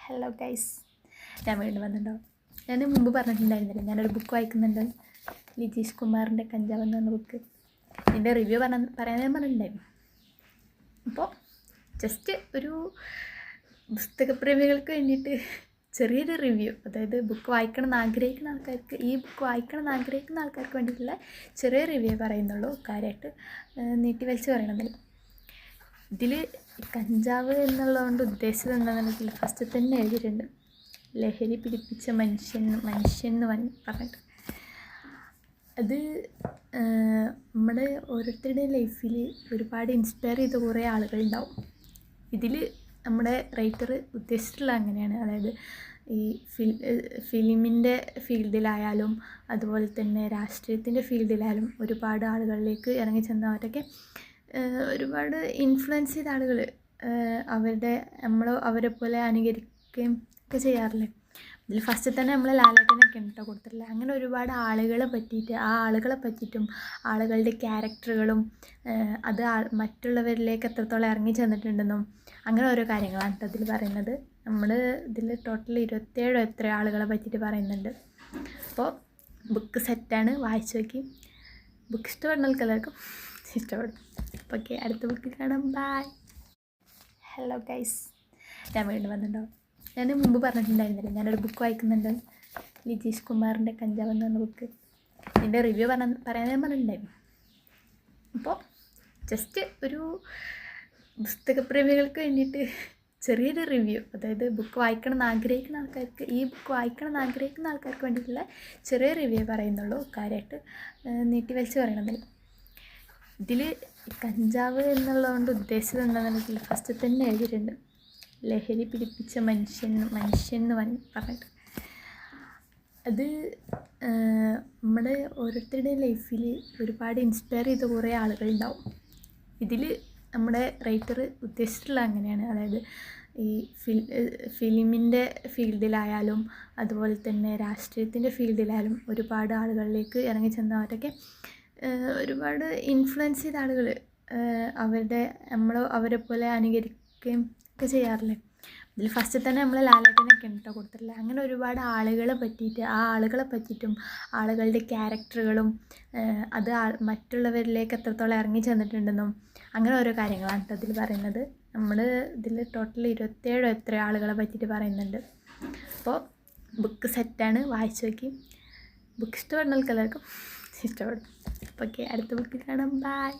Hello guys, ഞാൻ വീണ്ടും വന്നിട്ടുണ്ടാവും. ഞാൻ മുമ്പ് പറഞ്ഞിട്ടുണ്ടായിരുന്നില്ല, ഞാനൊരു ബുക്ക് വായിക്കുന്നുണ്ട്, ലിജീഷ് കുമാറിൻ്റെ കഞ്ചാവ് എന്ന് പറഞ്ഞ ബുക്ക്. ഇതിൻ്റെ റിവ്യൂ പറയാൻ പറഞ്ഞിട്ടുണ്ടായിരുന്നു. അപ്പോൾ ജസ്റ്റ് ഒരു പുസ്തകപ്രേമികൾക്ക് വേണ്ടിയിട്ട് ചെറിയൊരു റിവ്യൂ, അതായത് ബുക്ക് വായിക്കണം എന്ന് ആഗ്രഹിക്കുന്ന ആൾക്കാർക്ക്, ഈ ബുക്ക് വായിക്കണം എന്ന് ആഗ്രഹിക്കുന്ന ആൾക്കാർക്ക് വേണ്ടിയിട്ടുള്ള ചെറിയ റിവ്യൂ പറയുന്നുള്ളൂ. കാര്യമായിട്ട് നീട്ടി വലിച്ച് പറയണമെന്നില്ല. ഇതിൽ കഞ്ചാവ് എന്നുള്ളതുകൊണ്ട് ഉദ്ദേശിച്ചത് എന്താണെന്നുണ്ടെങ്കിൽ ഫസ്റ്റ് തന്നെ എഴുതിയിട്ടുണ്ട്, ലഹരി പിടിപ്പിച്ച മനുഷ്യൻ എന്ന് പറഞ്ഞിട്ട്. അത് നമ്മുടെ ഓരോരുത്തരുടെ ലൈഫിൽ ഒരുപാട് ഇൻസ്പയർ ചെയ്ത കുറേ ആളുകളുണ്ടാവും. ഇതിൽ നമ്മുടെ റൈറ്റർ ഉദ്ദേശിച്ചിട്ടുള്ള അങ്ങനെയാണ്. അതായത് ഈ ഫിലിമിൻ്റെ ഫീൽഡിലായാലും അതുപോലെ തന്നെ രാഷ്ട്രീയത്തിൻ്റെ ഫീൽഡിലായാലും ഒരുപാട് ആളുകളിലേക്ക് ഇറങ്ങി ചെന്നവരൊക്കെ ഒരുപാട് ഇൻഫ്ലുവൻസ് ചെയ്ത ആളുകൾ അവരെ പോലെ അനുകരിക്കുകയും ഒക്കെ ചെയ്യാറില്ലേ. ഇതിൽ ഫസ്റ്റ് തന്നെ നമ്മൾ ലാലേട്ടനൊക്കെ ഉണ്ടോ കൊടുത്തിട്ടില്ല. അങ്ങനെ ഒരുപാട് ആളുകളെ പറ്റിയിട്ടും ആളുകളുടെ ക്യാരക്ടറുകളും അത് മറ്റുള്ളവരിലേക്ക് എത്രത്തോളം ഇറങ്ങി ചെന്നിട്ടുണ്ടെന്നും അങ്ങനെ ഓരോ കാര്യങ്ങളാണ് കേട്ടോ ഇതിൽ പറയുന്നത്. നമ്മൾ ഇതിൽ ടോട്ടൽ 27 എത്ര ആളുകളെ പറ്റിയിട്ട് പറയുന്നുണ്ട്. അപ്പോൾ ബുക്ക് സെറ്റാണ്, വായിച്ചു നോക്കി. ബുക്ക് ഇഷ്ടപ്പെടുന്ന ആൾക്കെല്ലാവർക്കും ഇഷ്ടപ്പെടും. അപ്പോൾ ഓക്കെ, അടുത്ത ബുക്കിൽ കാണാം. ബൈ. ഹലോ ഗൈസ്, ഞാൻ വീണ്ടും വന്നിട്ടുണ്ടാവും. ഞാൻ മുമ്പ് പറഞ്ഞിട്ടുണ്ടായിരുന്നില്ല, ഞാനൊരു ബുക്ക് വായിക്കുന്നുണ്ട്, ലിജീഷ് കുമാറിൻ്റെ കഞ്ചാവ് എന്ന് പറഞ്ഞ ബുക്ക്. ഇതിൻ്റെ റിവ്യൂ പറയാൻ പറഞ്ഞിട്ടുണ്ടായിരുന്നു. അപ്പോൾ ജസ്റ്റ് ഒരു പുസ്തകപ്രേമികൾക്ക് വേണ്ടിയിട്ട് ചെറിയൊരു റിവ്യൂ, അതായത് ബുക്ക് വായിക്കണം എന്ന് ആഗ്രഹിക്കുന്ന ആൾക്കാർക്ക്, ഈ ബുക്ക് വായിക്കണം എന്ന് ആഗ്രഹിക്കുന്ന ആൾക്കാർക്ക് വേണ്ടിയിട്ടുള്ള ചെറിയ റിവ്യൂ പറയുന്നുള്ളൂ. കാര്യമായിട്ട് നീട്ടി വലിച്ച് പറയണമെന്നില്ല. ഇതിൽ കഞ്ചാവ് എന്നുള്ളതുകൊണ്ട് ഉദ്ദേശിച്ചത് എന്താണെന്നുണ്ടെങ്കിൽ ഫസ്റ്റ് തന്നെ എഴുതിയിട്ടുണ്ട്, ലഹരി പിടിപ്പിച്ച മനുഷ്യൻ എന്ന് പറഞ്ഞിട്ട്. അത് നമ്മുടെ ഓരോരുത്തരുടെ ലൈഫിൽ ഒരുപാട് ഇൻസ്പയർ ചെയ്ത കുറേ ആളുകളുണ്ടാവും. ഇതിൽ നമ്മുടെ റൈറ്റർ ഉദ്ദേശിച്ചിട്ടുള്ള അങ്ങനെയാണ്. അതായത് ഈ ഫിലിമിൻ്റെ ഫീൽഡിലായാലും അതുപോലെ തന്നെ രാഷ്ട്രീയത്തിൻ്റെ ഫീൽഡിലായാലും ഒരുപാട് ആളുകളിലേക്ക് ഇറങ്ങി ചെന്നവരൊക്കെ ഒരുപാട് ഇൻഫ്ലുവൻസ് ചെയ്ത ആളുകൾ അവരെ പോലെ അനുകരിക്കുകയും ഒക്കെ ചെയ്യാറില്ലേ. ഇതിൽ ഫസ്റ്റ് തന്നെ നമ്മൾ ലാലേട്ടനൊക്കെ ഉണ്ടോ കൊടുത്തിട്ടില്ല. അങ്ങനെ ഒരുപാട് ആളുകളെ പറ്റിയിട്ടും ആളുകളുടെ ക്യാരക്ടറുകളും അത് മറ്റുള്ളവരിലേക്ക് എത്രത്തോളം ഇറങ്ങി ചെന്നിട്ടുണ്ടെന്നും അങ്ങനെ ഓരോ കാര്യങ്ങളാണ് കേട്ടോ ഇതിൽ പറയുന്നത്. നമ്മൾ ഇതിൽ ടോട്ടൽ 27 എത്ര ആളുകളെ പറ്റിയിട്ട് പറയുന്നുണ്ട്. അപ്പോൾ ബുക്ക് സെറ്റാണ്, വായിച്ചു നോക്കി. ബുക്ക് ഇഷ്ടപ്പെടുന്ന ആൾക്കെല്ലാവർക്കും ഇഷ്ടപ്പെടും. അപ്പോൾ ഓക്കെ, അടുത്ത ബുക്കിൽ കാണാം. ബൈ.